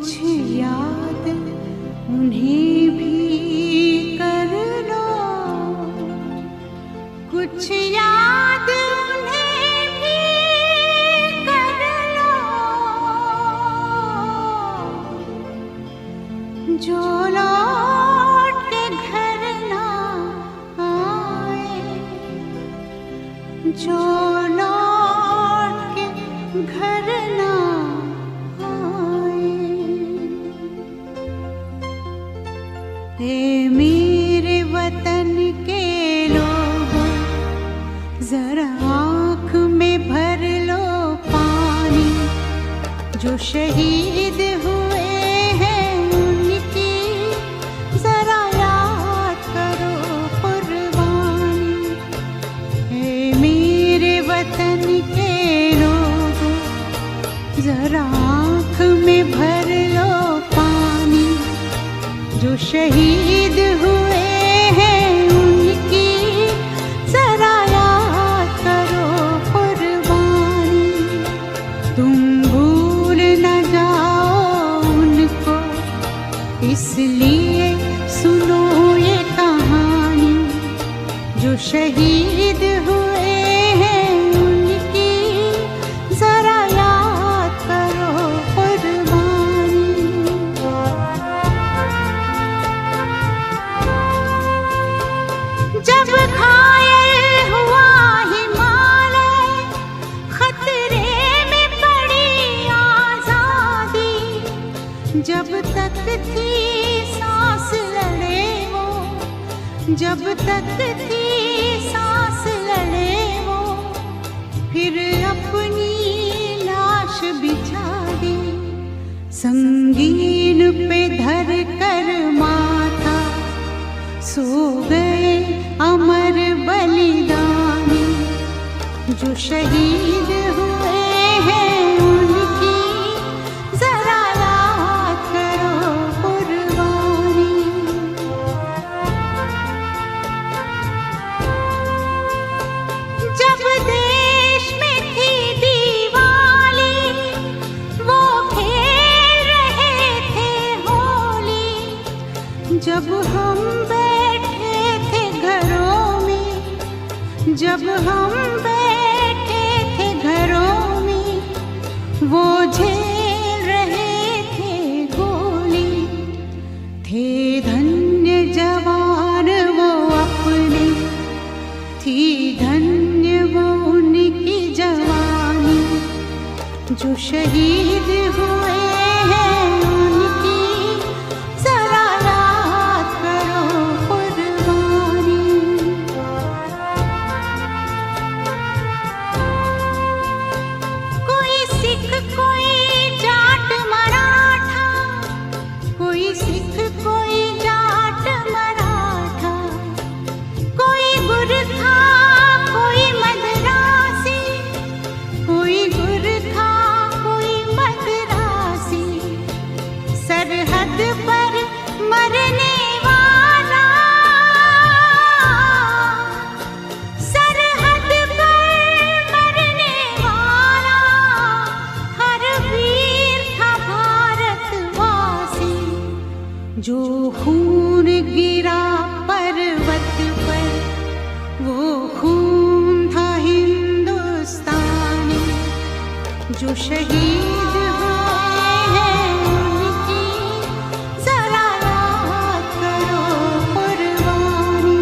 कुछ याद उन्हें भी कर लो, कुछ याद उन्हें भी कर लो, जो लौट के घर ना आए, जो लौट के घर ना ए मेरे वतन के लोगों, जरा आँख में भर लो पानी, जो शहीद हुए हैं उनकी जरा याद करो कुर्बानी। ए मेरे वतन के लोगों, जरा आँख में भर लो पानी, जो शहीद हुए हैं उनकी जरा याद करो कुर्बानी। तुम भूल न जाओ उनको, इसलिए सुनो ये कहानी, जो शहीद हुए हैं उनकी जरा याद करो कुर्बानी। जब घायल हुआ हिमालय, खतरे में पड़ी आजादी, जब तक थी सांस लड़े वो, जब तक थी सांस लड़े वो, फिर अपनी लाश बिछा दी, संगीन पे धर कर माथा सो गए अमर बलिदानी, जो शहीद हुए हैं उनकी जरा याद करो कुर्बानी। जब देश में थी दिवाली, वो खेल रहे थे होली, जब हम जब हम बैठे थे घरों में, वो झेल रहे थे गोली, थे धन्य जवान वो अपने, थी धन्य वो उनकी जवानी, जो शहीद हुए हैं उनकी जरा याद करो कुर्बानी। कोई जाट मराठा, कोई सिख कोई जाट मराठा, कोई गुरखा कोई मद्रासी, कोई गुरखा कोई मद्रासी, सरहद पर मरने वाला, सरहद पर मरने वाला, हर वीर था भारतवासी, जो खून गिरा पर्वत पर, वो खून था हिंदुस्तानी, जो शहीद हुए हैं उनकी जरा याद करो कुर्बानी।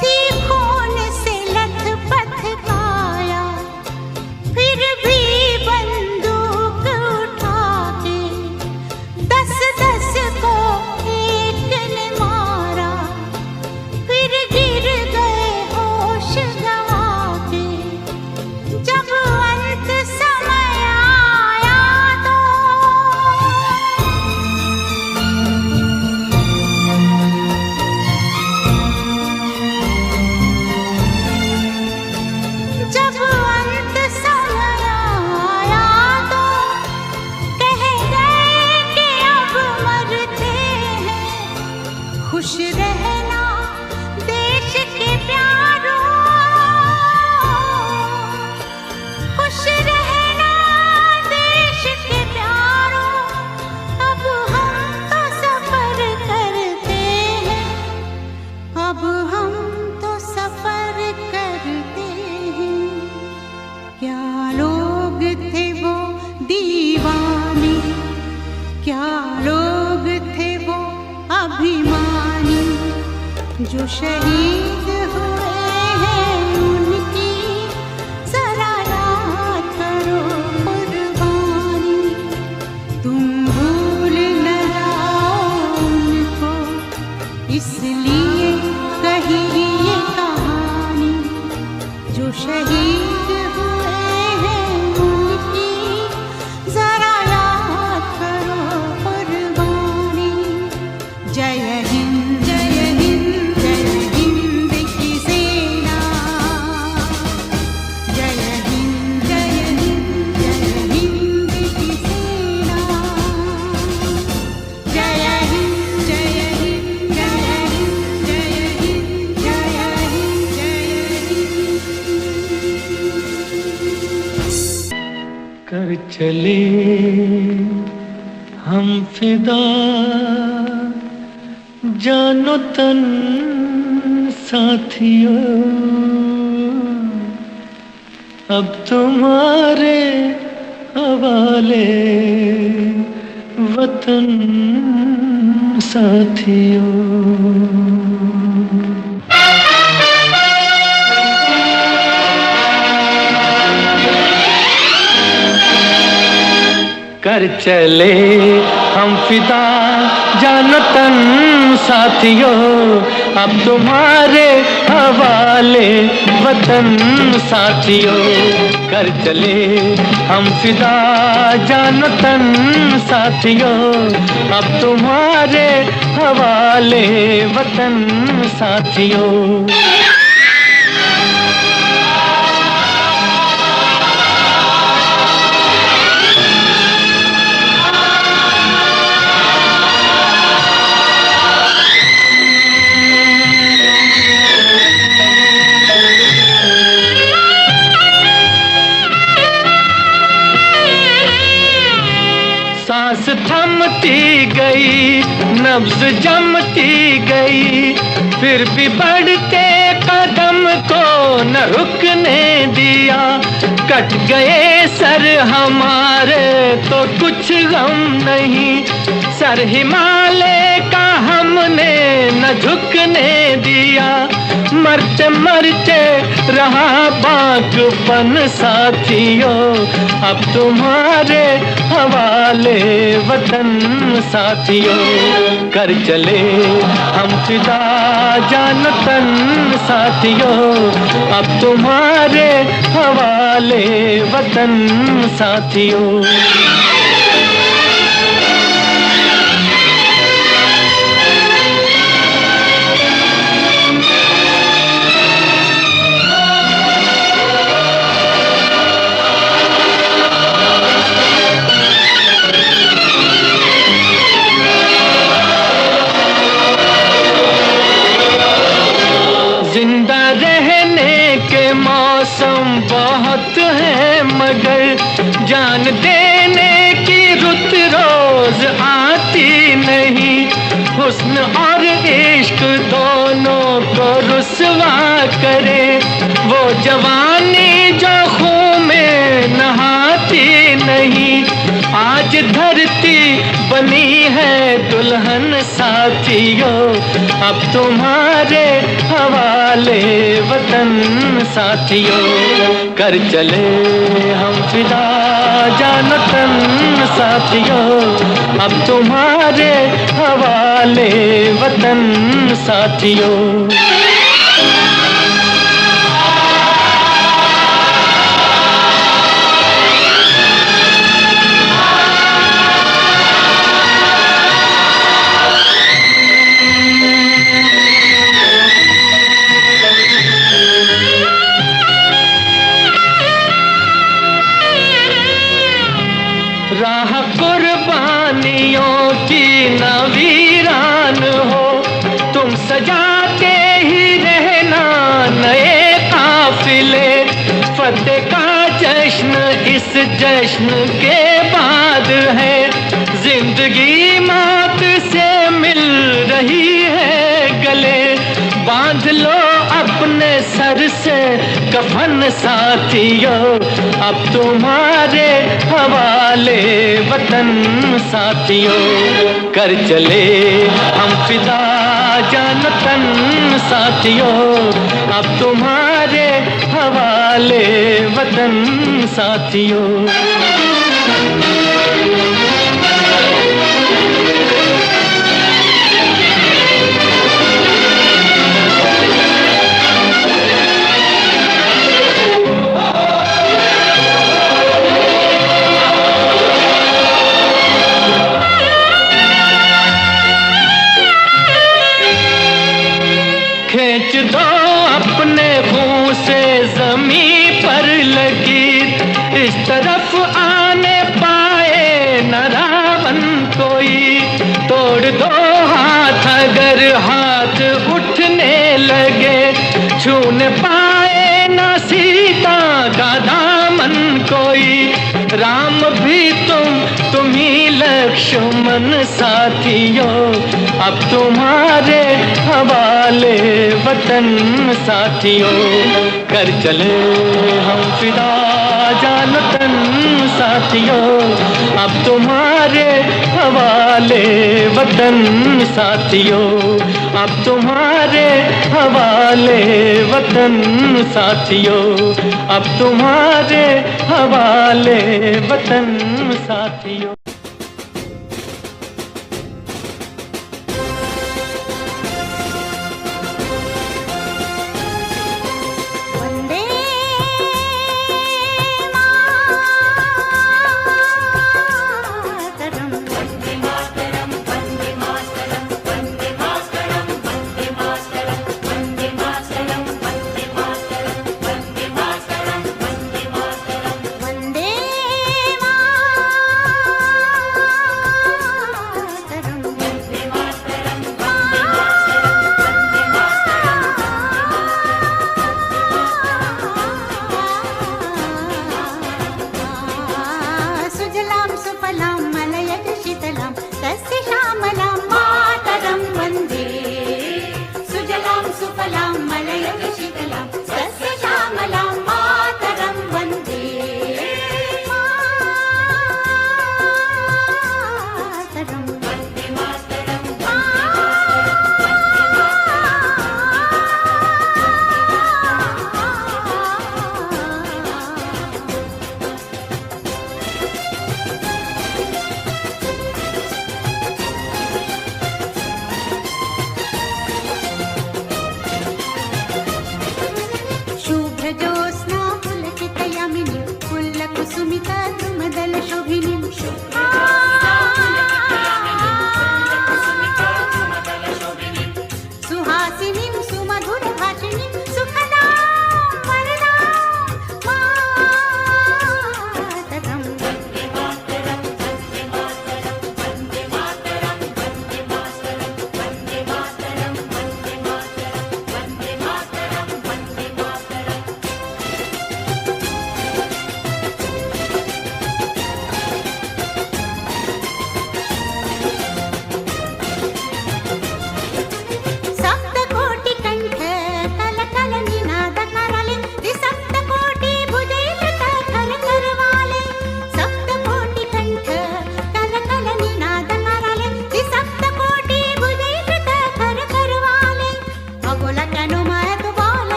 थी खून से लथपथ काया, फिर भी बंदूक उठा के 10-10 को एक शहीद हुए हैं उनकी जरा याद करो कुर्बानी। तुम भूल न जाओ उनको इसलिए कही ये कहानी। जो शहीद हुए हैं उनकी जरा याद करो कुर्बानी। जय हिंद जय हिंद जय हिंद की सेना। जय हिंद जय हिंद जय हिंद की सेना। जय हिंद जय हिंद जय हिंद जय हिंद जय हिंद जय हिंद। कर चले हम फिदा जानो तन साथियों। अब तुम्हारे हवाले वतन साथियों। कर चले हम फिदा जानो तन साथियों। अब तुम्हारे हवाले वतन साथियों। कर चले हम फिदा जानो तन साथियों। अब तुम्हारे हवाले वतन साथियों। सांस थमती गई नब्ज जमती गई फिर भी बढ़ते कदम को न रुकने दिया। कट गए सर हमारे तो कुछ गम नहीं। सर हिमालय का हमने न झुकने दिया। मरते मरते रहा बाकपन साथियों। अब तुम्हारे हवाले वतन साथियों। कर चले हम फिदा जानो तन साथियों। अब तुम्हारे हवाले वतन साथियों। जिंदा रहने के मौसम बहुत है मगर जान देने की रुत रोज आती नहीं। हुस्न और इश्क दोनों को रुसवा करे वो जवानी जो खून में नहाती नहीं। आज धरती बनी है दुल्हन साथियों। अब तुम्हारे हवाले वतन साथियों। कर चले हम फिदा जानो तन साथियों। अब तुम्हारे हवाले वतन साथियों। राह कुर्बानियों की न वीरान हो। तुम सजाते ही रहना नए काफिले। फतेह का जश्न इस जश्न के बाद है। जिंदगी मौत से मिल रही है गले। बांध लो अब अपने सर से कफन साथियों, अब तुम्हारे हवाले वतन साथियों। कर चले हम फिदा जान तन साथियों, अब तुम्हारे हवाले वतन साथियों। खींच दो अपने खून से ज़मीं पर लकीर, इस तरफ आने पाए न रावण कोई। तोड़ दो हाथ अगर हाथ उठने लगे, छूने पाए न सीता का दामन कोई। राम भी तुम ही लक्ष्मण साथियों, अब तुम्हारे हवाले वतन साथियों। कर चले हम फिदा जान तन साथियों, अब तुम्हारे हवाले वतन साथियों, अब तुम्हारे हवाले वतन साथियों, अब तुम्हारे हवाले वतन साथियों।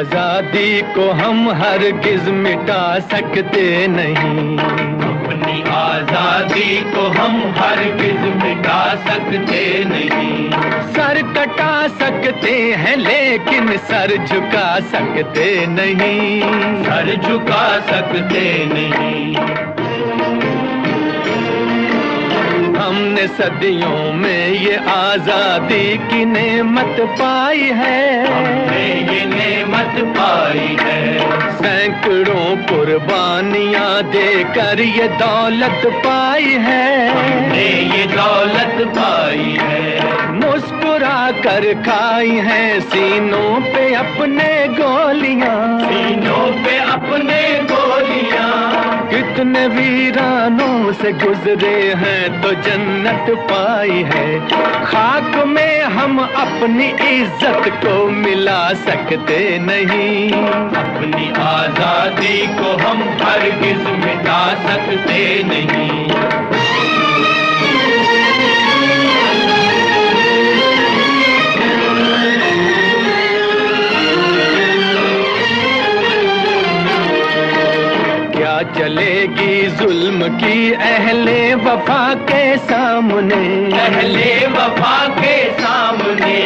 आजादी को हम हरगिज मिटा सकते नहीं, अपनी आजादी को हम हरगिज मिटा सकते नहीं। सर कटा सकते हैं लेकिन सर झुका सकते नहीं, सर झुका सकते नहीं। हमने सदियों में ये आजादी की नेमत पाई है, हमने ये नेमत पाई है। सैकड़ों कुर्बानियां देकर ये दौलत पाई है, हमने ये दौलत पाई है। मुस्कुरा कर खाई है सीनों पे अपने गोलियां, सीनों पे अपने गोलियां। कितने वीरानों से गुजरे हैं तो जन्नत पाई है। खाक में हम अपनी इज्जत को मिला सकते नहीं, अपनी आजादी को हम हरगिज मिटा सकते नहीं। चलेगी जुल्म की अहले वफा के सामने, अहले वफा के सामने।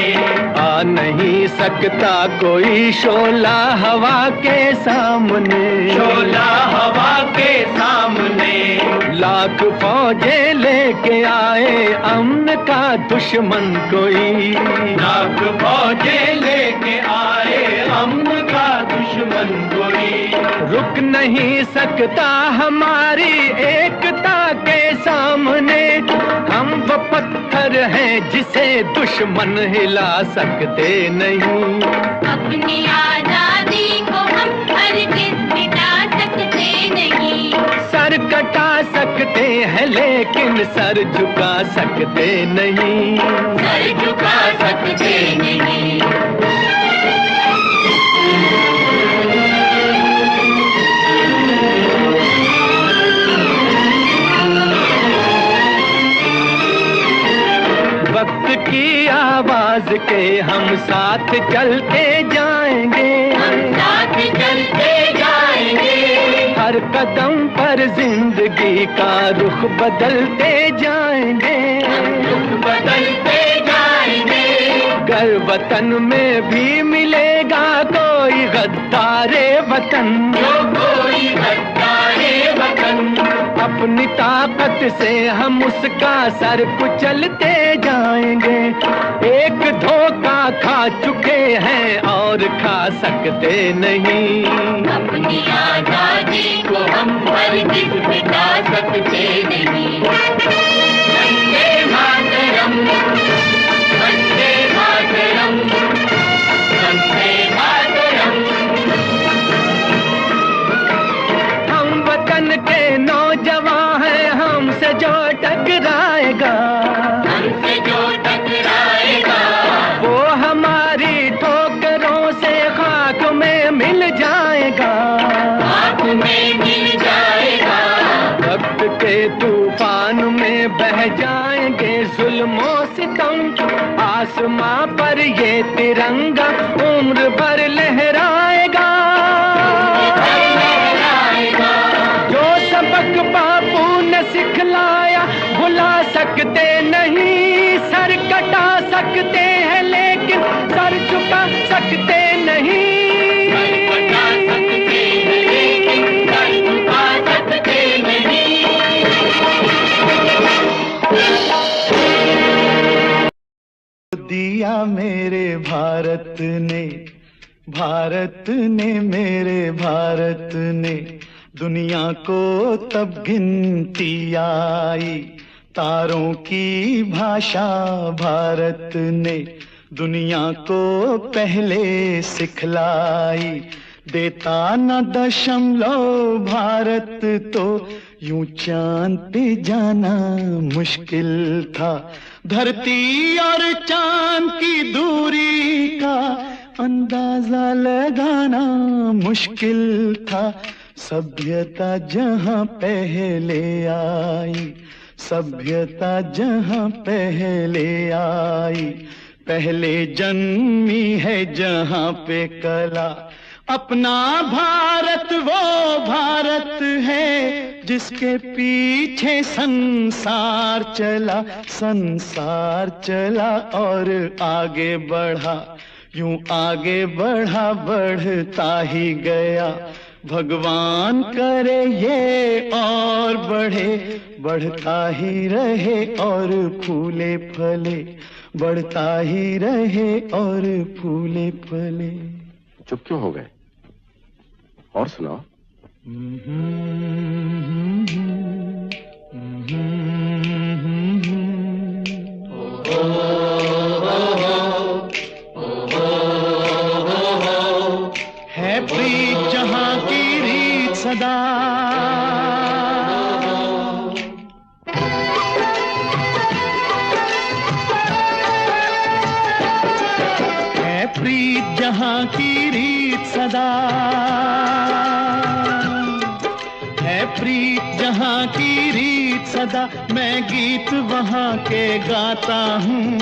आ नहीं सकता कोई शोला हवा के सामने, शोला हवा के सामने। लाख फौजें लेके आए अमन का दुश्मन कोई, लाख फौजें लेके आए अमन का दुश्मन कोई। रुक नहीं सकता हमारी एकता के सामने। हम वो पत्थर हैं जिसे दुश्मन हिला सकते नहीं, अपनी आजादी को हम हरगिज मिटा सकते नहीं। सर कटा सकते हैं लेकिन सर झुका सकते नहीं, सर झुका सकते नहीं। वक्त की आवाज के हम साथ चलते जाएंगे, हम साथ चलते जाएंगे। हर कदम पर जिंदगी का रुख बदलते जाएंगे, रुख बदलते जाएंगे। गर वतन में भी मिलेगा कोई गद्दारे वतन, जो कोई गद्दारे वतन। अपनी ताकत से हम उसका सर कुचलते जाएंगे। एक धोखा खा चुके हैं और खा सकते नहीं, अपनी आजादी को हम हरगिज मिटा सकते नहीं। वंदे मातरम, वंदे मातरम, वंदे मातरम। हम वतन के नौजवान हैं, हमसे जो टकराएगा, हमसे जो टकराएगा, वो हमारी ठोकरों से खाक में मिल जाएगा, खाक में मिल जाएगा। वक्त के तूफान में बह जाएंगे जुल्मों सितम। आसमां पर ये तिरंगा उम्र भर लहराएगा, जो सबक बापू ने सिखलाया भुला सकते नहीं। सर कटा सकते हैं लेकिन सर झुका सकते नहीं, बचा सकते हैं लेकिन सर झुका सकते नहीं। दिया मेरे भारत ने, भारत ने मेरे भारत ने दुनिया को तब गिनती आई। तारों की भाषा भारत ने दुनिया को पहले सिखलाई। देता न दशमलव भारत तो यूं चांद पे जाना मुश्किल था। धरती और चांद की दूरी का अंदाजा लगाना मुश्किल था। सभ्यता जहां पहले आई, सभ्यता जहां पहले आई, पहले जन्मी है जहां पे कला। अपना भारत वो भारत है जिसके पीछे संसार चला और आगे बढ़ा, यूं आगे बढ़ा बढ़ता ही गया। भगवान करे ये और बढ़े, बढ़ता ही रहे और फूले फले, बढ़ता ही रहे और फूले फले। चुप क्यों हो गए? और सुनाओ। है प्रीत जहां की रीत सदा, है प्रीत जहां की रीत सदा, है प्रीत जहां की रीत सदा। मैं गीत वहां के गाता हूँ,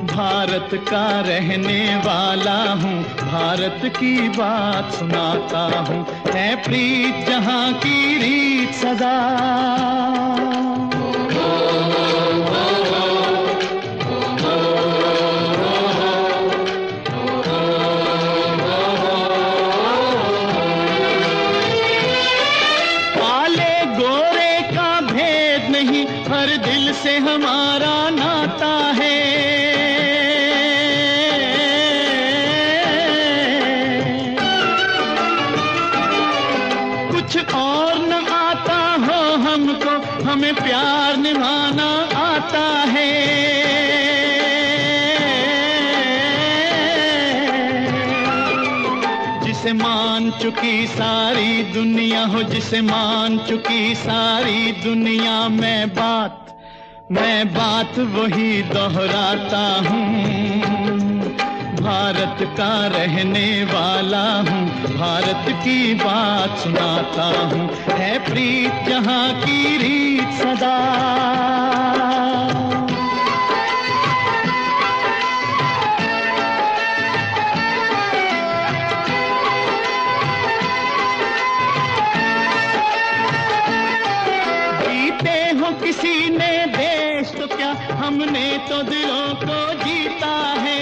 भारत का रहने वाला हूँ, भारत की बात सुनाता हूँ। है प्रीत जहां की रीत सदा। काले गोरे का भेद नहीं, हर दिल से हमारा नाता है। कुछ और न आता हो हमको, हमें प्यार निभाना आता है। जिसे मान चुकी सारी दुनिया हो, जिसे मान चुकी सारी दुनिया, मैं बात वही दोहराता हूँ। भारत का रहने वाला हूँ, भारत की बात सुनाता हूँ। है प्रीत जहां की रीत सदा। जीते हो किसी ने देश तो क्या, हमने तो दिलों को जीता है।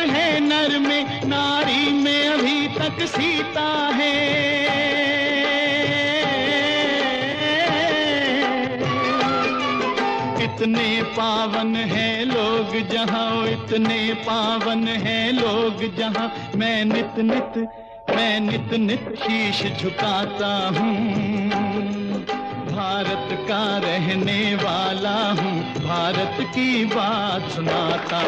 है नर में, नारी में अभी तक सीता है। इतने पावन है लोग जहां, इतने पावन है लोग जहां, मैं नित नित शीश झुकाता हूँ। भारत का रहने वाला हूँ, भारत की बात सुनाता हूँ।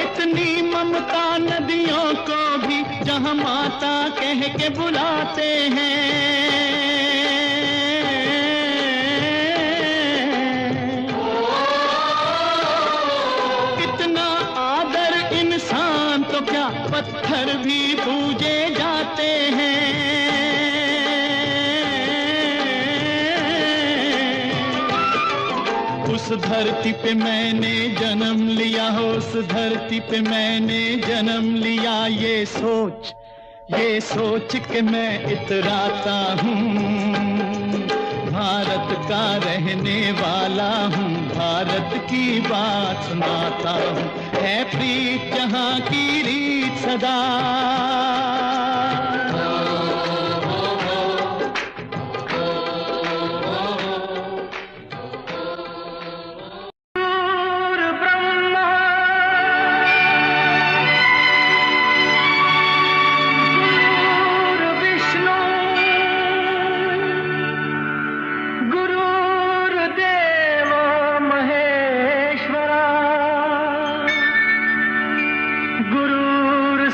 इतनी ममता नदियों को भी जहाँ माता कह के बुलाते हैं। कितना आदर इंसान तो क्या, पत्थर भी पूजे जाते हैं। उस धरती पे मैंने जन्म लिया हो, उस धरती पे मैंने जन्म लिया। ये सोच के मैं इतराता हूँ। भारत का रहने वाला हूँ, भारत की बात सुनाता हूँ। है प्रीत जहाँ की रीत सदा।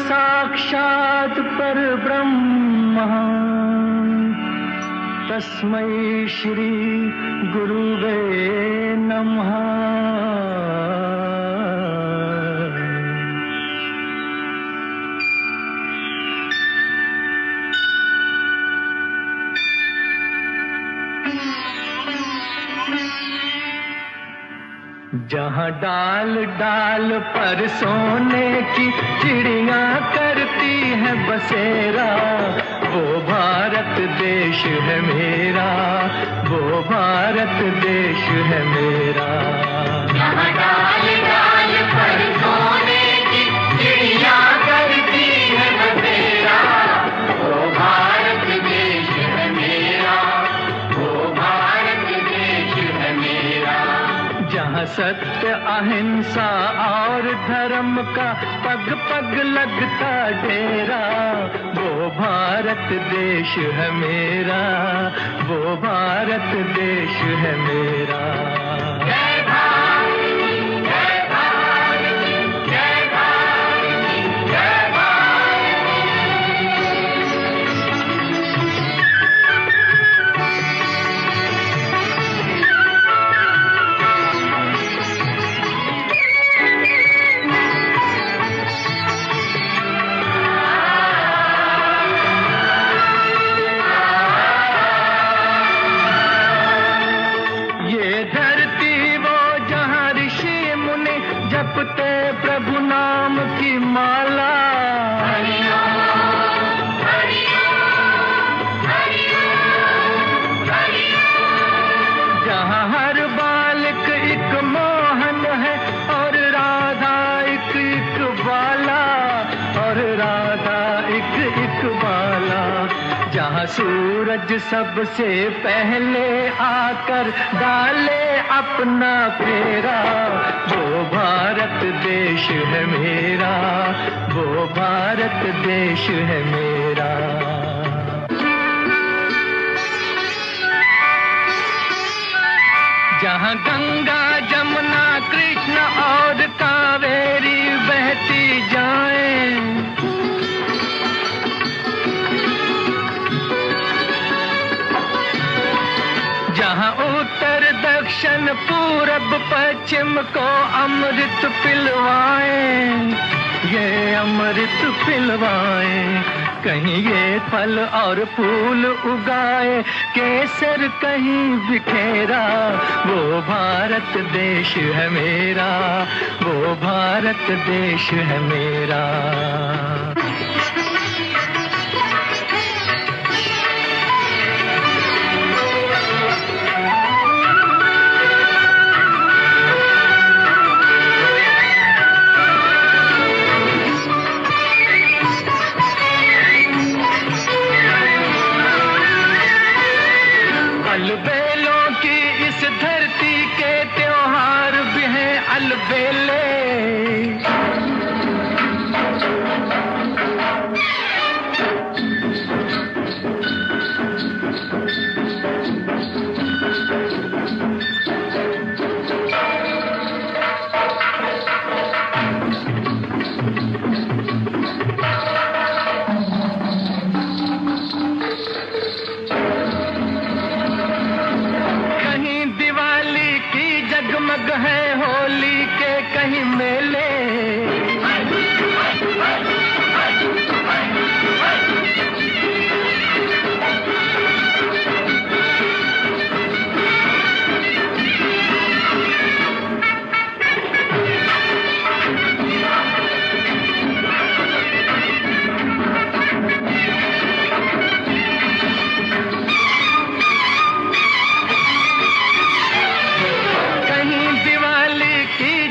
साक्षात परब्रह्म तस्मै श्री गुरुवे नमः। जहाँ डाल डाल पर सोने की चिड़िया करती है बसेरा, वो भारत देश है मेरा, वो भारत देश है मेरा। जहाँ डाल डाल पर सोने की चिड़िया करती है बसेरा, वो भारत देश है मेरा, वो भारत देश है मेरा। जहाँ सत्य अहिंसा और धर्म का पग पग लगता डेरा, वो भारत देश है मेरा, वो भारत देश है मेरा। जय भारत, जय भारत, जय भारत, जय भारत। जपते प्रभु नाम की माला, जहाँ हर बालक एक मोहन है और राधा एक बाला, और राधा एक बाला। जहाँ सूरज सबसे पहले आकर डाले अपना फेरा, वो भारत देश है मेरा, वो भारत देश है मेरा। जहाँ गंगा जमुना कृष्ण और कावेरी बहती जाएं, जहाँ उत्तर दक्षिण पूरब पश्चिम को अमृत पिलवाएं, ये अमृत पिलवाएं। कहीं ये फल और फूल उगाए, केसर कहीं बिखेरा, वो भारत देश है मेरा, वो भारत देश है मेरा। अलबेलों की इस धरती के त्योहार भी हैं अलबेले, जगमग है होली के कहीं मेले,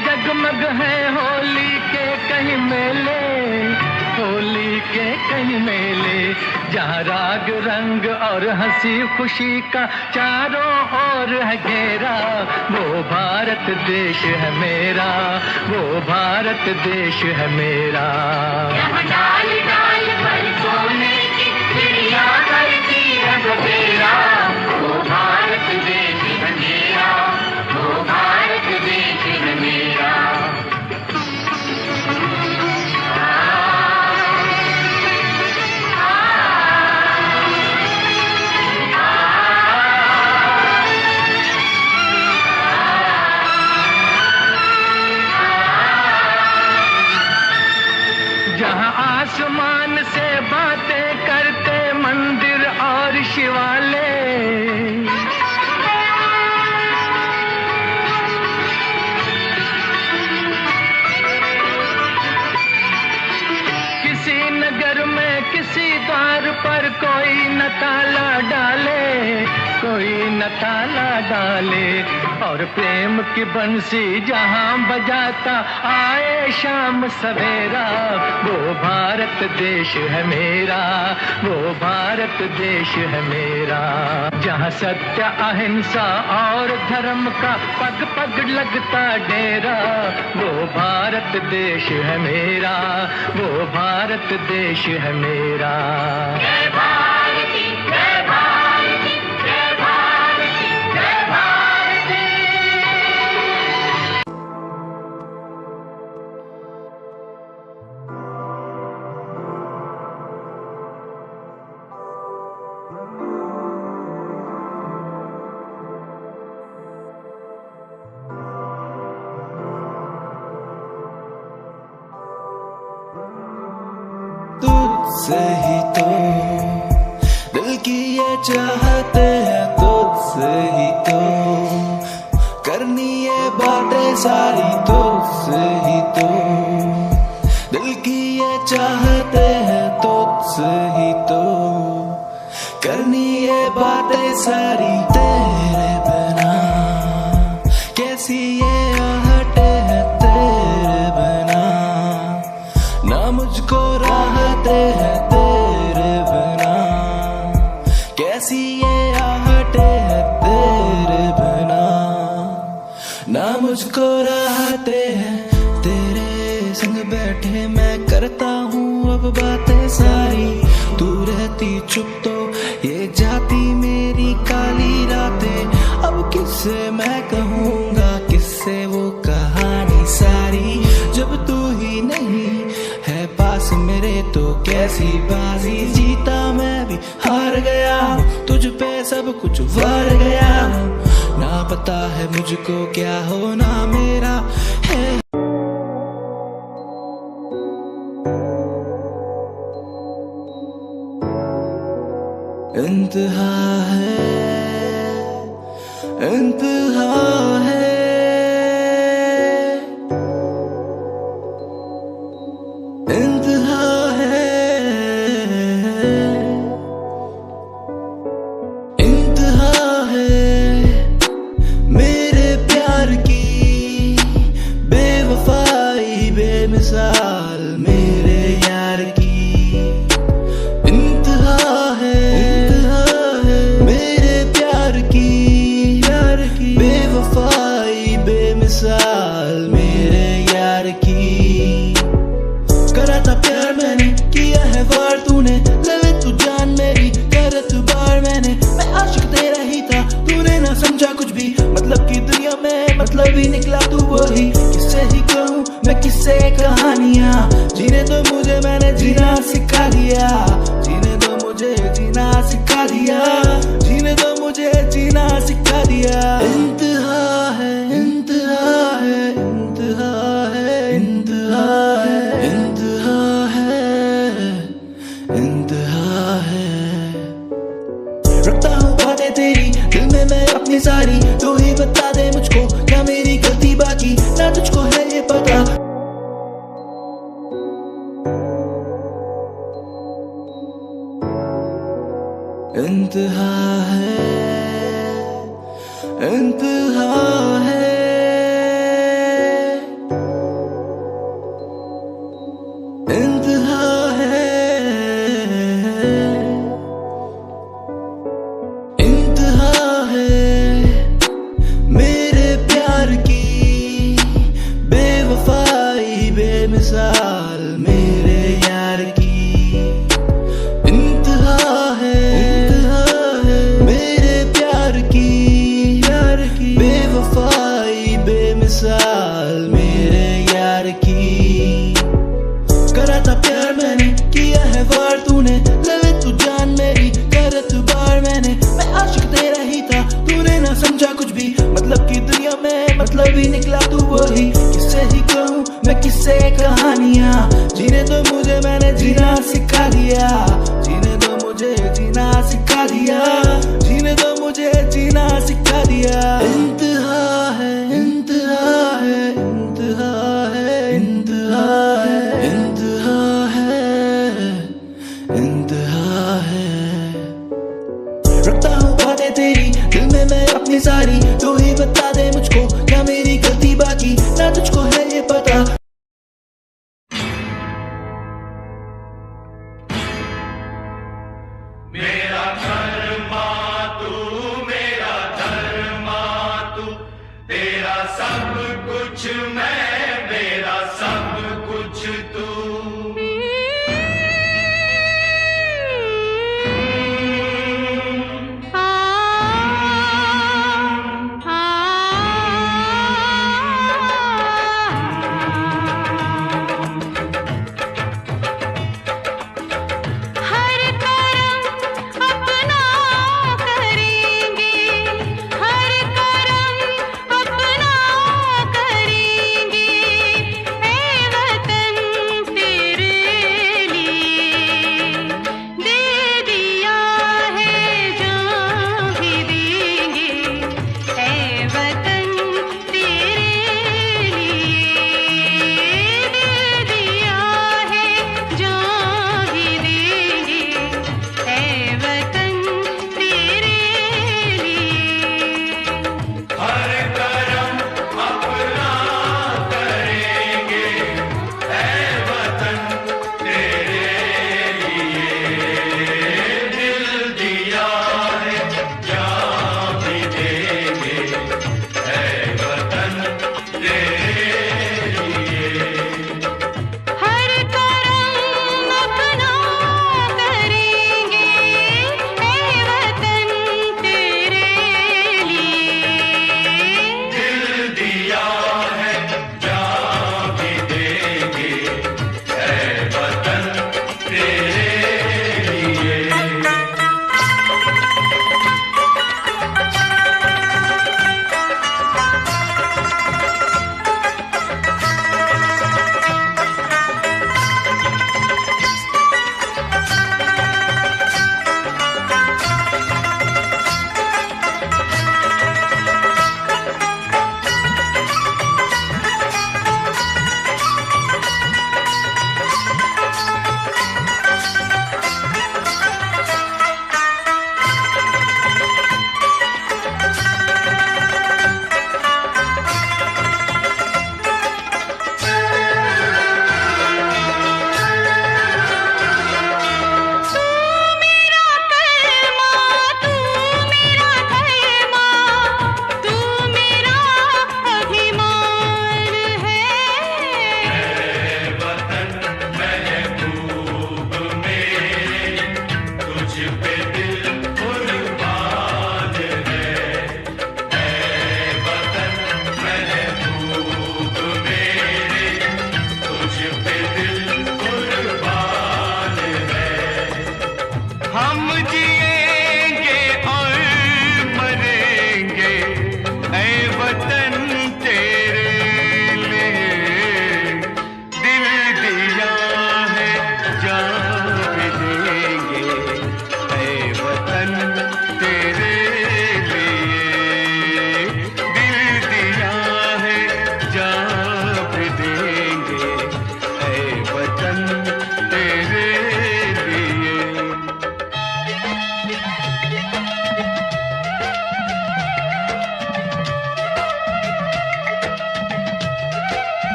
जगमग है होली के कहीं मेले, होली के कहीं मेले। जहाँ राग रंग और हंसी खुशी का चारों ओर है घेरा, वो भारत देश है मेरा, वो भारत देश है मेरा। यहाँ डाल डाल पर सोने की चिड़िया करती है बसेरा, वो भारत देश है मेरा, वो भारत देश है मेरा। आसमान से बातें करते मंदिर और शिवालय। किसी नगर में किसी द्वार पर कोई न ताला डाले, कोई न ताला डाले। और प्रेम की बंसी जहां बजाता आए शाम सवेरा, वो भारत देश है मेरा, वो भारत देश है मेरा। जहां सत्य अहिंसा और धर्म का पग पग लगता डेरा, वो भारत देश है मेरा, वो भारत देश है मेरा। जय भारती जय भारती जय भारती जय भारती। तुझसे ही तो दिल की ये चाहते हैं, तुझसे ही तो करनी ये बातें सारी, तुझसे ही तो दिल की ये चाहते हैं, तुझसे ही तो करनी ये बातें सारी। तेरे बिना कैसी ये आहटें हैं, तेरे बिना ना मुझको राहते हैं, तेरे बिना कैसी ये आहटें हैं, तेरे बिना ना मुझको राहते हैं। तेरे संग बैठे मैं करता हूँ अब बातें सारी, तू रहती चुप तो ये जाती मेरी काली रातें। अब किससे मैं कहूँगा, किससे वो कहानी सारी, जब तू ही नहीं है पास मेरे तो कैसी बाजी। जीता मैं भी हार गया, तुझ पे सब कुछ वार गया, ना पता है मुझको क्या होना मेरा है। इंतहा है, इंतहा है, इंतहा है, इंतहा है मेरे प्यार की बेवफाई बेमिसाल मेरे यार की। इंतहा है मेरे प्यार की बेवफाई बेमिसाल मेरे यार की। करा था प्यार मैंने, किया है वार तूने, लवे तू जान मेरी कर तू बार मैंने। मैं आशिक तेरा ही था, तूने ना समझा कुछ भी, मतलब की दुनिया में मतलब ही निकला तू वही। किससे ही कहूँ मैं किससे कहानियाँ, जीने तो मुझे मैंने जीना सिखा दिया, जीने तो मुझे जीना सिखा दिया, जीने तो मुझे जीना सिखा दिया। इंतहा है, इंतहा है, इंतहा है, इंतहा है, इंतहा है, इंतहा है। रखता हूँ बातें तेरी दिल में मैं अपनी सारी, तू ही बता दे मुझको क्या मेरी गलती बाकी, ना तुझको है ये पता। इंतहा है, इंतहा है, इंतहा है, इंतहा है मेरे प्यार की बेवफाई बेमिसाल मेरे यार की। इंतहा है मेरे प्यार की बेवफाई बेमिसाल मेरे यार की। करा था प्यार मैंने, किया है वार तूने, लवे तू जान मेरी कर तू बार मैंने। मैं आशिक तेरा ही था, तूने ना समझा कुछ भी, मतलब की दुनिया में मतलब ही निकला तू वही। किससे ही कहूँ मैं किससे कहानियाँ, जीने तो मुझे मैंने जीना सिखा दिया, जीने दो मुझे जीना सिखा दिया, जीने दो मुझे जीना सिखा दिया। इंतहा है, इंतहा है, इंतहा है, इंतहा है, इंतहा है, इंतहा है। रखता हूँ बातें तेरी दिल में मैं अपनी सारी, तू ही बता दे मुझको क्या मेरी गलती बाकी, ना तुझको है ये पता। मेरा कर्मा तू, मेरा धर्मा तू, तेरा सब कुछ मैं, मेरा सब कुछ तू।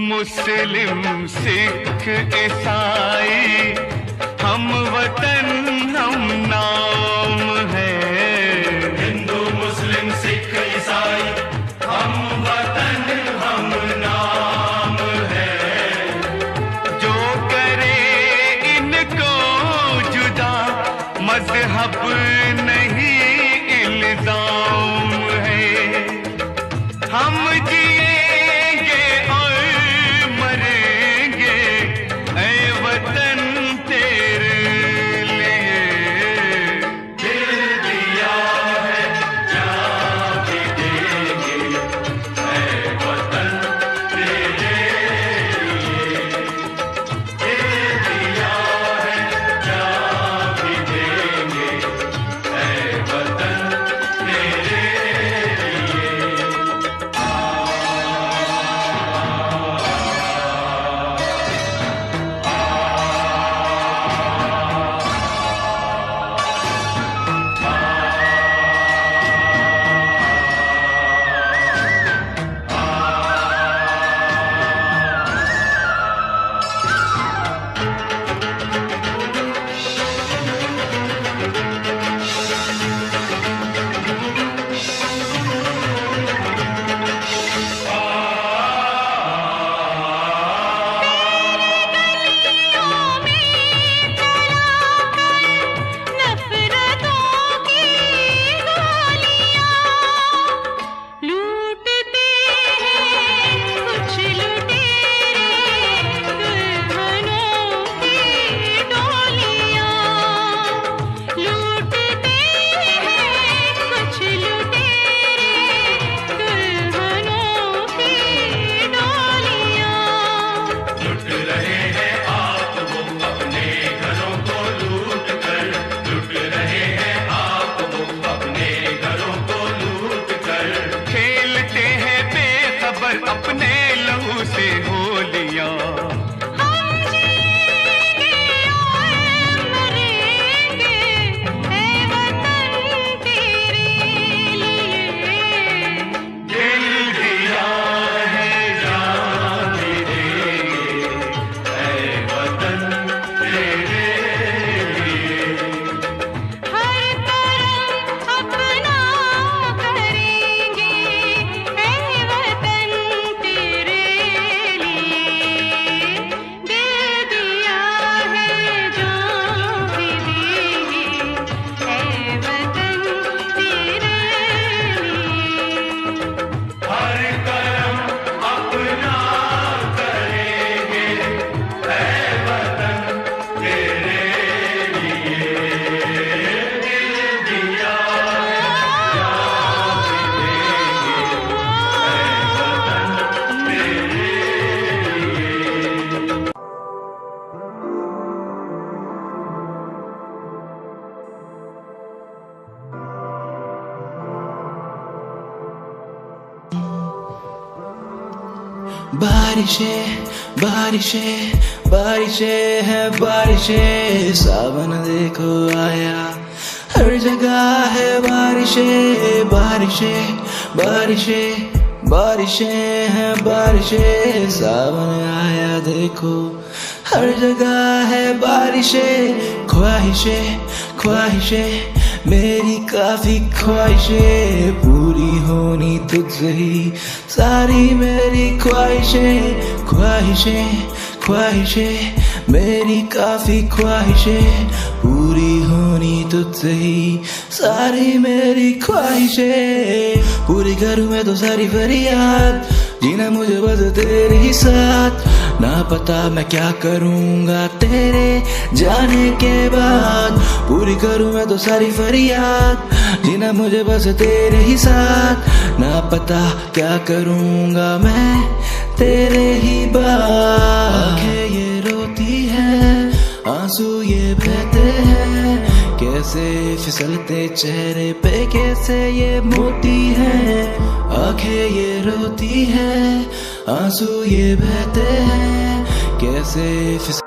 मुस्लिम सिख ईसाई हम वतन हम नाम है। हिंदू मुस्लिम सिख ईसाई हम वतन हम नाम है। पर अपने लहू से होलियां। बारिशें बारिशें बारिशें है बारिशें, सावन देखो आया, हर जगह है बारिशें बारिशें बारिशें बारिशें है बारिशें, सावन आया देखो, हर जगह है बारिशें। ख्वाहिशें ख्वाहिशें मेरी काफी ख्वाहिशें, पूरी होनी तुझसे ही सारी मेरी ख्वाहिशें। ख्वाहिशें ख्वाहिशें मेरी काफी ख्वाहिशें, पूरी होनी तुझसे ही सारी मेरी ख्वाहिशें। पूरी करूँ मैं तो सारी फरियाद, जीना मुझे बस तेरे ही साथ, ना पता मैं क्या करूँगा तेरे जाने के बाद। पूरी करूँ मैं तो सारी फरियाद, जीना मुझे बस तेरे ही साथ, ना पता क्या करूँगा मैं तेरे ही बाद। आँखें ये रोती है, आंसू ये बहते हैं, कैसे फिसलते चेहरे पे कैसे ये मोती है। आंखें ये रोती है, आंसू ये बहते हैं, कैसे फिसल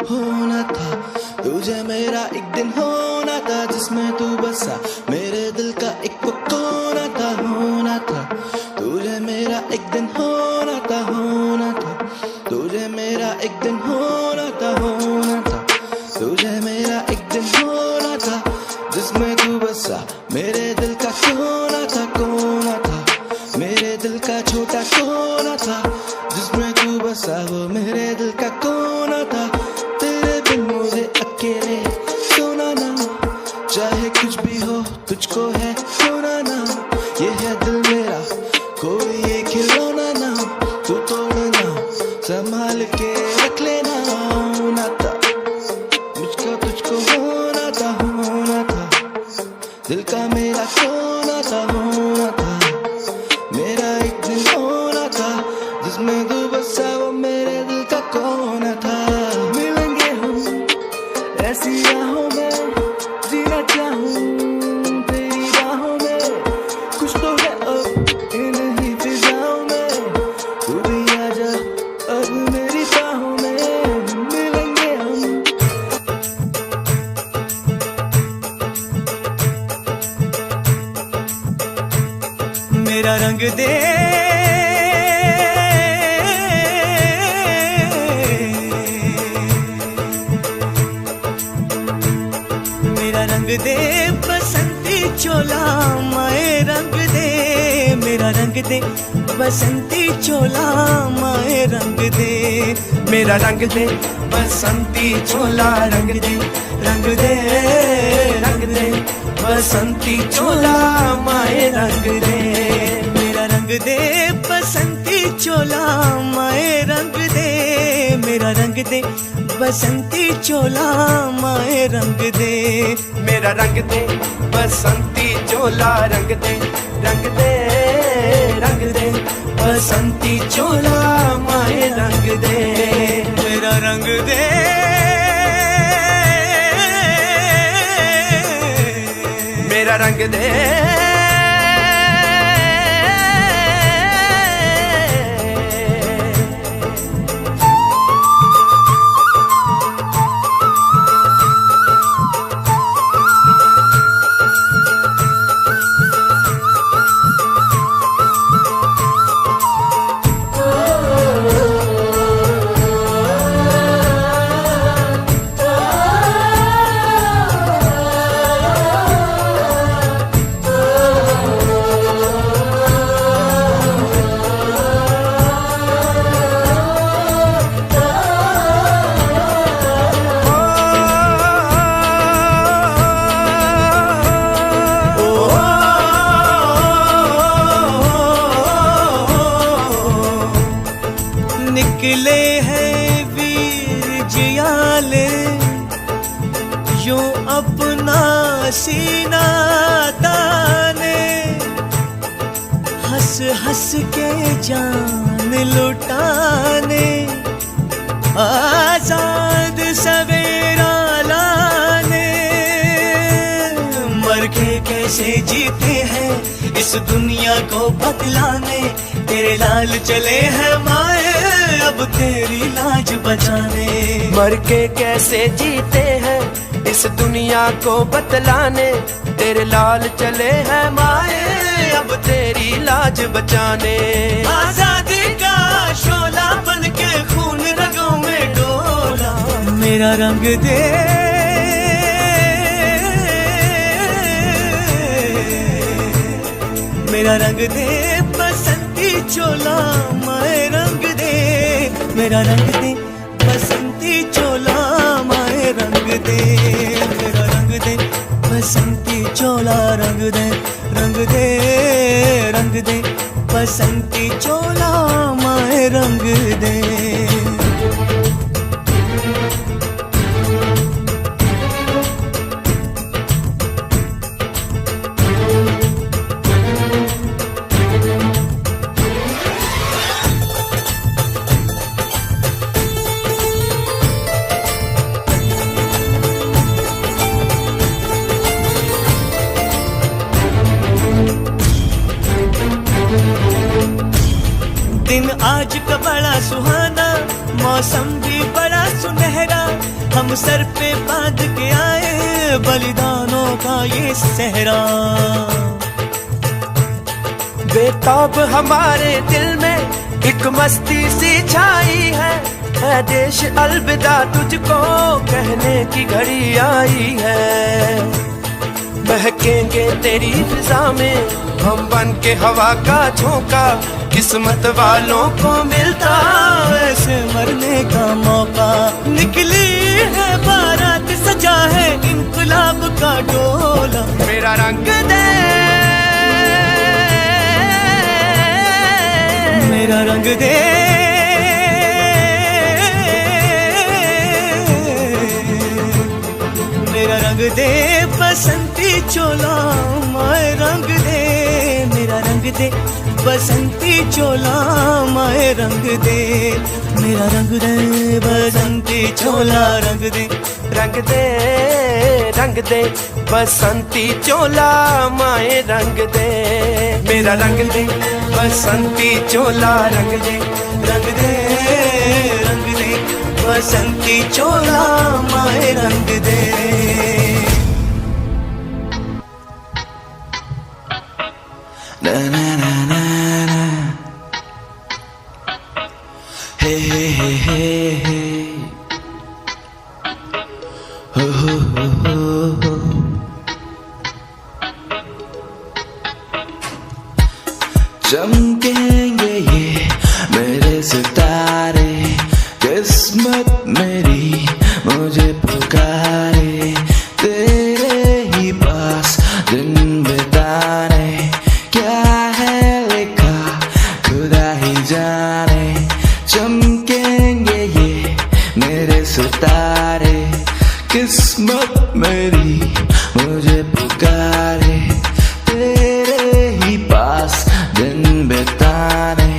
होना था तुझे मेरा एक दिन, होना था जिसमें तू बसा, मेरे दिल का एक कोना था। होना था तुझे मेरा एक दिन, होना था होना था तुझे मेरा एक दिन, होना था होना था तुझे मेरा एक दिन, होना था जिसमें तू बसा, मेरे दिल का कोना था मेरे दिल का छोटा कोना था, जिसमें तू बसा वो मेरे दिल का कोना था। तेरे बिन मुझे अकेले सोना ना, चाहे कुछ भी हो तुझको है खोना ना, ये है दिल मेरा कोई ये खिलौना ना, तू तोड़ना संभाल के रख लेना। होना था मुझको तुझको, होना था दिल का मेरा कोना था। होना था मेरा एक दिन, होना था जिसमें तू बसा वो मेरे दिल का कोना था। मिलेंगे हम ऐसी राहों में, जीना चाहूं तेरी राहों में, कुछ तो है अब इन्हीं फिजाओं में, तू भी आजा अब मेरी बाहों में। मिलेंगे हम मेरा रंग दे, मेरा रंग दे बसंती चोला, माए रंग दे मेरा रंग दे बसंती चोला, माए रंग दे मेरा रंग दे बसंती चोला, रंग दे रंग दे रंग दे बसंती चोला, माए रंग दे मेरा रंग दे बसंती चोला, माए रंग दे मेरा रंग दे बसंती चोला, माए रंग दे मेरा रंग दे बसंती चोला, रंग दे रंग दे रंग दे बसंती चोला। रंग दे, मेरा रंग दे, मेरा रंग दे। निकले हैं वीर जियाले यूं अपना सीना ताने, हंस हंस के जान लुटाने, आजाद सवेरा लाने। मर के कैसे जीते हैं इस दुनिया को बदलाने, तेरे लाल चले हैं माए अब तेरी लाज बचाने। मर के कैसे जीते हैं इस दुनिया को बतलाने, तेरे लाल चले हैं माए अब तेरी लाज बचाने। आजादी का शोला बन के खून रगों में डोला, मेरा रंग दे, मेरा रंग दे, बसंती चोला माए रंग दे, मेरा रंग दे, बसंती चोला माए रंग दे, मेरा रंग दे, बसंती चोला रंग दे, रंग दे, रंग दे, बसंती चोला माए रंग दे। दिन आज का बड़ा सुहाना, मौसम भी बड़ा सुनहरा, हम सर पे बांध के आए बलिदानों का ये सहरा। बेताब हमारे दिल में एक मस्ती सी छाई है देश अलविदा तुझको कहने की घड़ी आई है। बहकेंगे तेरी फिजा में हम बन के हवा का झोंका, किस्मत वालों को मिलता ऐसे मरने का मौका। निकली है बारात सजा है इनकलाब का डोला, मेरा रंग दे, मेरा रंग दे, मेरा रंग दे, बसंती चोला माए रंग दे, मेरा रंग दे, बसंती चोला माए रंग दे, मेरा रंग दे, बसंती चोला रंग दे, रंग दे, रंग दे, बसंती चोला माए रंग दे, मेरा रंग दे, बसंती चोला रंग दे, रंग दे, रंग दे, बसंती चोला माए रंग दे। Na na na na na. Hey hey hey hey hey. Ho ho ho ho ho. चमकेंगे ये मेरे सितारे, किस्मत मेरी मुझे पुकारे, तेरे ही पास दिन बिताने, क्या है लिखा खुदा ही जाने। चमकेंगे ये मेरे सितारे, किस्मत मेरी मुझे पुकारे, तेरे ही पास दिन बिताने,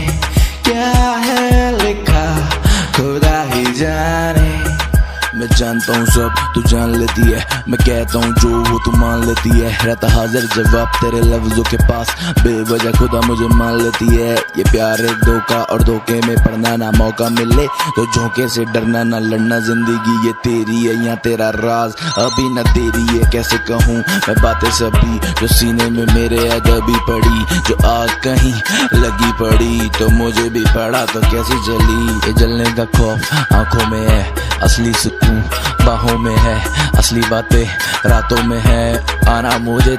क्या है लिखा जानता हूँ सब तू जान लेती है, मैं कहता हूँ जो वो तू मान लेती है। रहता हाजिर जवाब तेरे लफ्जों के पास, बेवजह खुदा मुझे मान लेती है। ये प्यार एक धोखा और धोखे में पड़ना, ना मौका मिले तो झोंके से डरना, ना लड़ना। जिंदगी ये तेरी है या तेरा राज अभी न तेरी है, कैसे कहूँ मैं बातें सभी जो सीने में मेरे अदबी पड़ी। जो आग कहीं लगी पड़ी तो मुझे भी पड़ा तो कैसी जली। ये जलने का खौफ आंखों में है, असली सुकून बाहों में है, असली बातें रातों में है। आना मुझे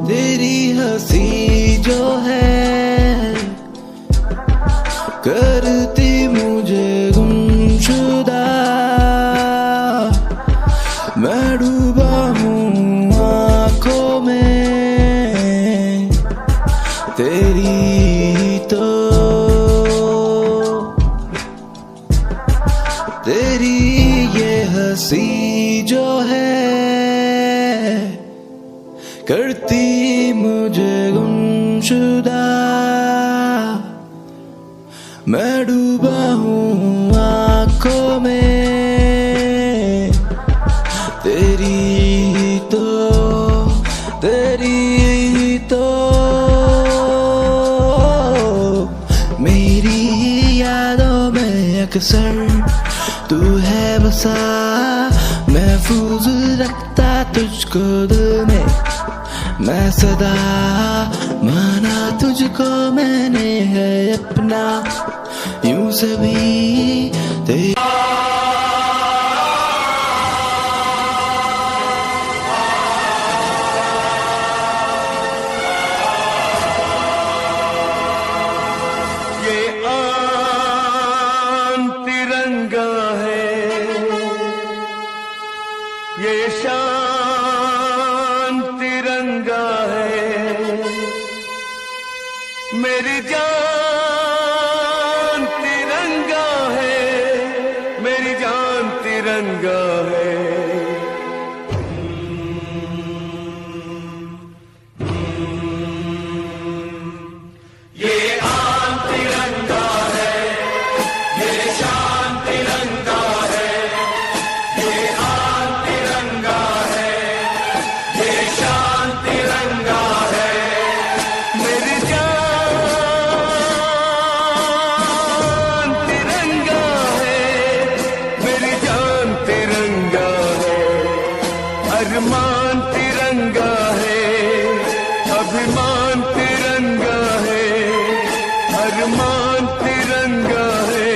तेरी हंसी जो है करती मुझे गुमशुदा, मैं डूबा हूँ आँखों में तेरी तो। तेरी ये हंसी जो है करती मुझे गुमशुदा, मैं डूबा हूँ आँखों में तेरी तो। तेरी तो मेरी यादों में अक्सर तू है बसा, महफूज रखता तुझको दिल में मैं सदा। माना तुझको मैंने है अपना, यूं सभी तेरी। ये आन तिरंगा है, ये शान तिरंगा है, मेरी जान तिरंगा है, मेरी जान तिरंगा है। ये आन तिरंगा है, ये शान तिरंगा है, ये आन तिरंगा है, ये शान तिरंगा है, मेरी जान तिरंगा है, मेरी जान तिरंगा है। अरमान तिरंगा है, अभिमान तिरंगा है, अरमान तिरंगा है,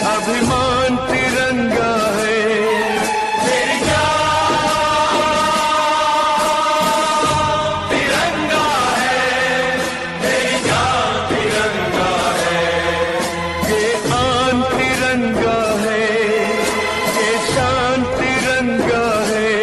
अभिमान तिरंगा है, मेरी जान तिरंगा है, मेरी जान तिरंगा है। ये आन तिरंगा है, ये शान तिरंगा है।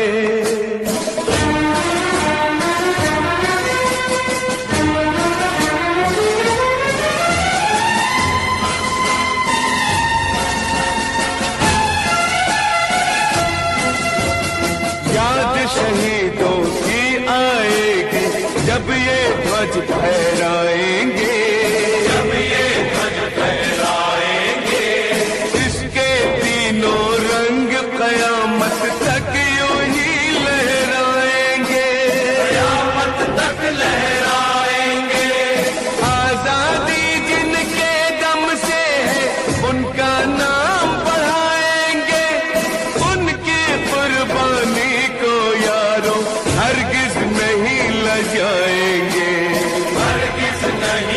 याद शहीदों की आएगी जब ये ध्वज फहराएंगे, जब ये ध्वज फहराएंगे। इसके तीनों रंग कयामत तक यूं ही लहराएंगे, कयामत तक लहराएंगे। आजादी जिनके दम से है उनका नाम बढ़ाएंगे, उनकी कुर्बानी को यारों हरगिज नहीं लजाएंगे, हरगिज नहीं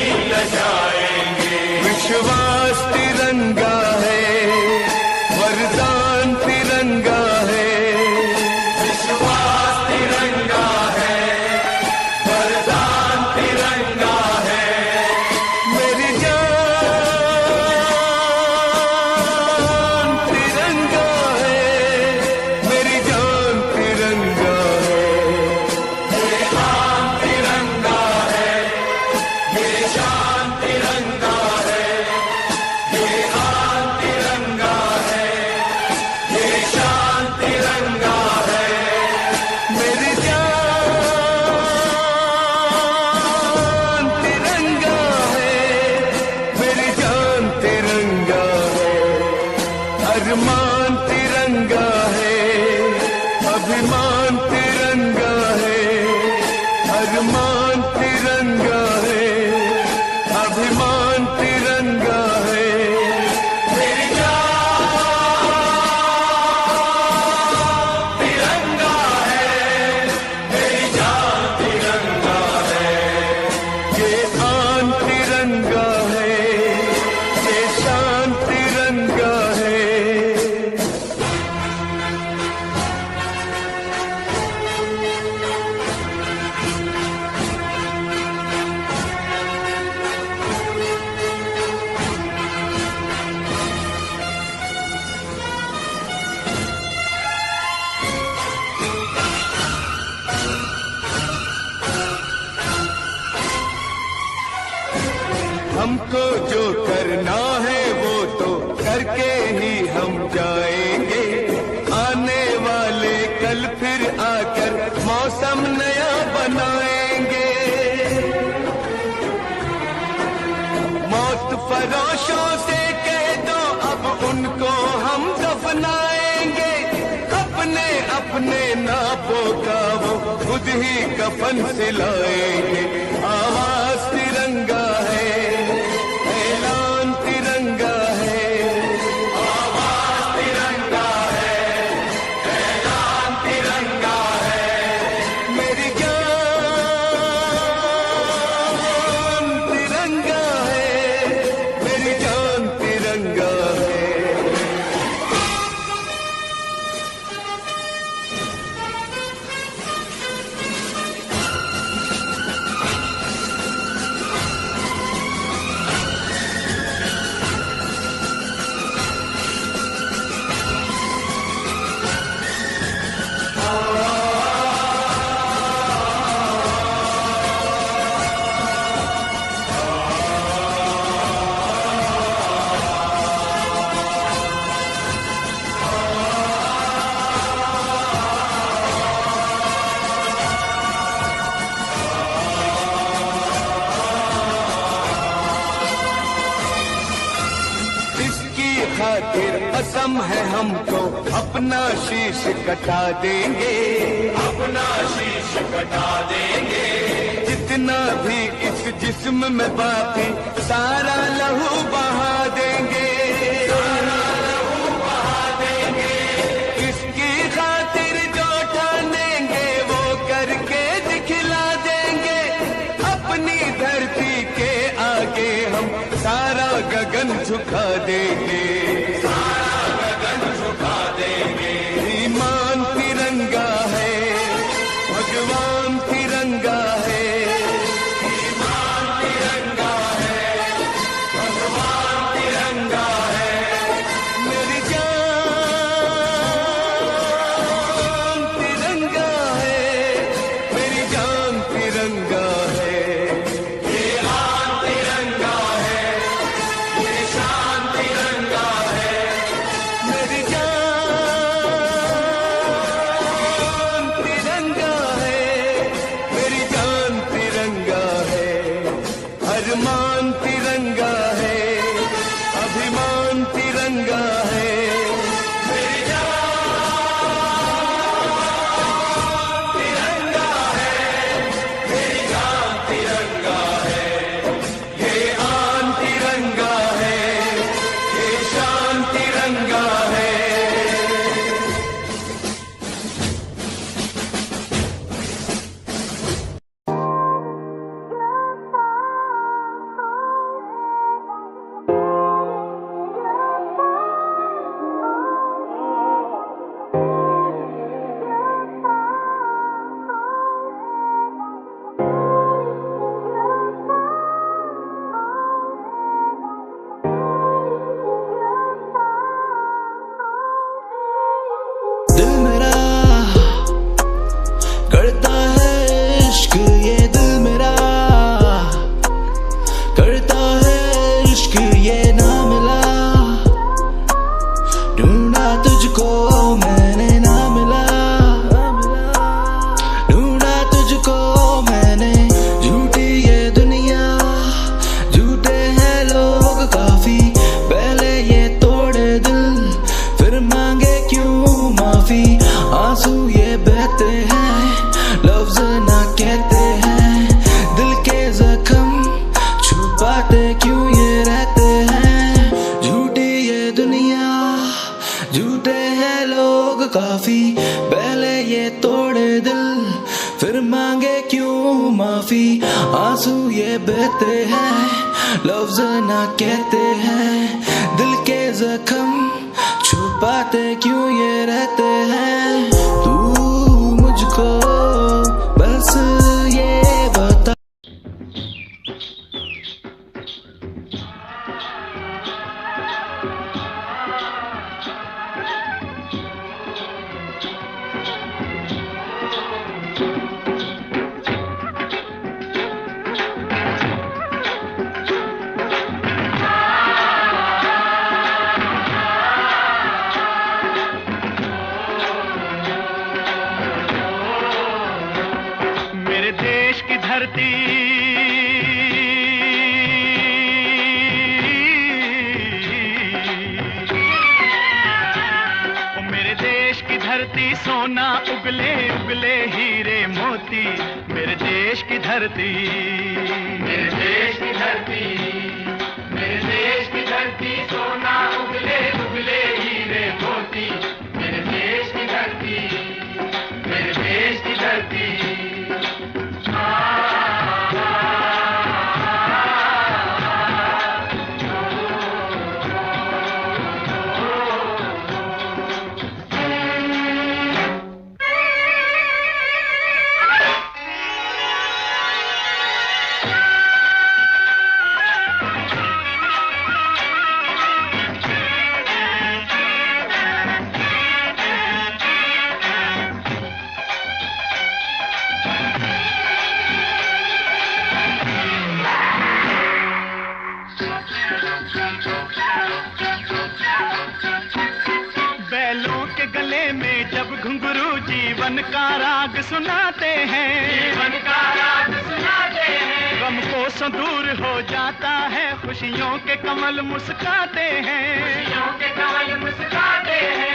मौसम नया बनाएंगे, मौत फरोशों से कह दो अब उनको हम दफनाएंगे, अपने अपने नापों का वो खुद ही कफन सिलाएंगे। आवाज तिरंगा है, ऐलान तिरंगा है, आवाज तिरंगा है, ऐलान तिरंगा है, मेरी जान तिरंगा है, मेरी जान तिरंगा है। खातिर कसम है हमको अपना शीश कटा देंगे, अपना शीश कटा देंगे, जितना भी इस जिस्म में बाकी सारा लहू बहा देंगे, सारा लहू बहा देंगे, इसकी खातिर जो ठानेंगे वो करके दिखला देंगे, अपनी धरती के आगे हम सारा गगन झुका देंगे, सारा गगन झुका देंगे। ईमान तिरंगा है, भगवान तिरंगा है, ईमान तिरंगा है, भगवान तिरंगा है, मेरी जान तिरंगा है, मेरी जान तिरंगा है। अरमान तिरंगा है, अभिमान तिरंगा है, मेरी जान तिरंगा है, मेरी जान तिरंगा है, ये आन तिरंगा है, ये शान तिरंगा है। दिल मेरा करता है इश्क, ये दिल मेरा करता है इश्क, ये ना मिला ढूंढा तुझको मैंने, ना मिला ढूंढा तुझको मैंने, झूठी ये दुनिया झूठे हैं लोग काफी, पहले ये तोड़े दिल फिर मांगे क्यों माफी, आंसू ये बहते हैं लफ्ज ना कहते हैं, दिल के जख्म छुपाते क्यों ये रहते हैं, झूठी ये दुनिया झूठे हैं लोग काफी, पहले ये तोड़े दिल फिर मांगे क्यों माफी, आंसू ये बहते हैं लफ्ज ना कहते हैं, दिल के जख्म छुपाते क्यों ये रहते हैं, तू मुझको बस ये बता। धरती, ओ मेरे देश की धरती सोना उगले उगले हीरे मोती, मेरे देश की धरती, मेरे देश की धरती, मेरे देश की धरती सोना उगले उगले हीरे मोती, मेरे देश की धरती, मेरे देश की धरती। जीवन का राग सुनाते हैं, जीवन का राग सुनाते हैं। गम को दूर हो जाता है, खुशियों के कमल मुस्काते हैं, खुशियों के कमल मुस्काते हैं।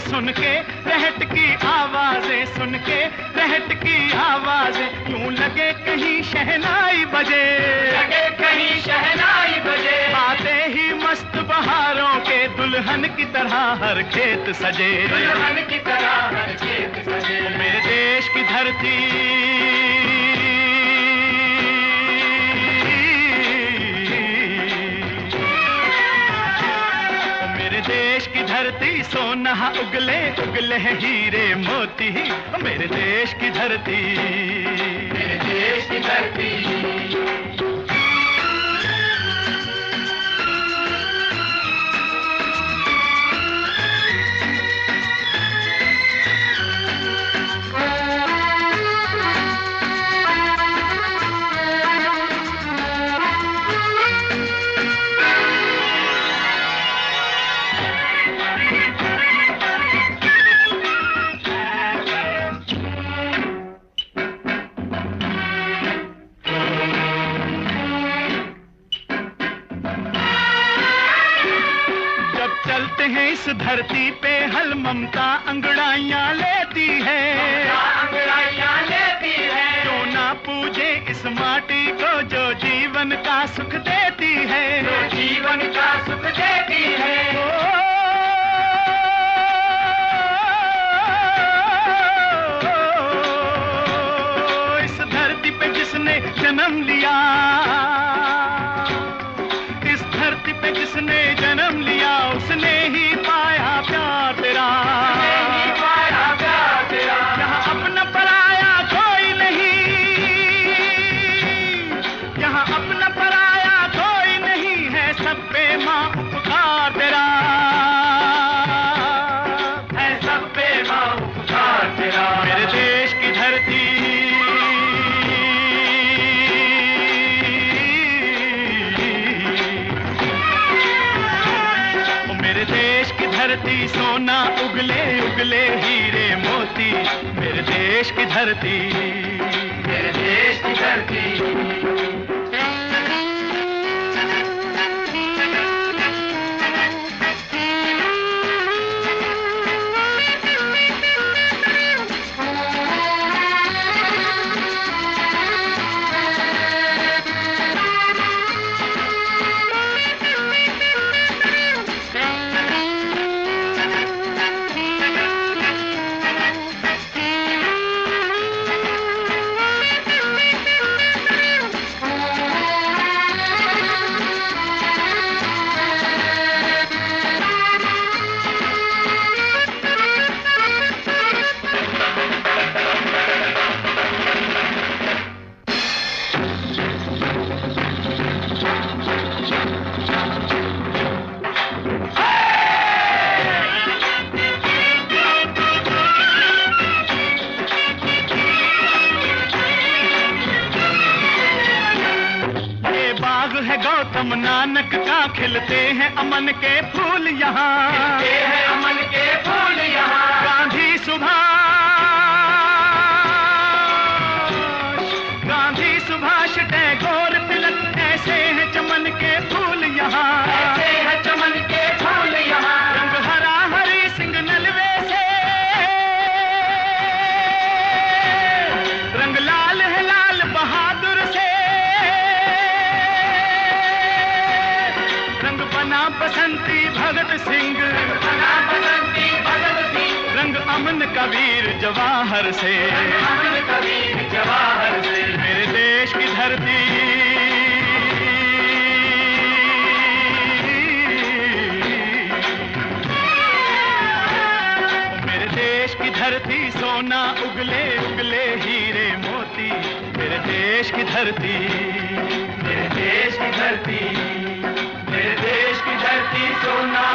सुन के रहट की आवाजें, सुन के रहट की आवाजें, यूं लगे कहीं शहनाई बजे, लगे कहीं शहनाई बजे। आते ही मस्त बहारों के दुल्हन की तरह हर खेत सजे, दुल्हन की तरह हर खेत सजे। मेरे देश की धरती, मेरे देश की धरती सोना उगले उगले हीरे मोती, मेरे देश की धरती, मेरे देश की धरती। इस धरती पे हल ममता अंगड़ाइयां लेती है, अंगड़ाइयां लेती है। जो ना पूजे इस माटी को, जो जीवन का सुख देती है, जो जीवन का सुख देती है। इस धरती पे जिसने जन्म लिया, इस धरती पे जिसने जन्म लिया, उसने ही पाया प्यार तेरा, पाया प्यार तेरा। यहाँ अपना पराया कोई नहीं, यहाँ अपना पराया कोई नहीं है, सब पे माँ उपकार तेरा है, सब पे माँ उपकार तेरा। मेरे देश की धरती, धरती सोना उगले उगले हीरे मोती, मेरे देश की धरती, मेरे देश की धरती। हम नानक का खिलते हैं अमन के फूल यहाँ, खिलते हैं अमन के फूल यहाँ। गांधी सुभाष टैगोर तिलक, ऐसे हैं चमन के फूल यहाँ, ऐसे हैं चमन के फूल यहाँ। रंग हरा हरी सिंह नलवे से, रंग लाल है लाल बहादुर से, रंग बना बसंती भगत सिंह, बना बसंती भगत सिंह। रंग अमन कबीर जवाहर से, अमन कबीर जवाहर से। मेरे देश की धरती, मेरे देश की धरती सोना उगले उगले हीरे मोती, मेरे देश की धरती, मेरे देश की धरती, मेरे देश की धरती सोना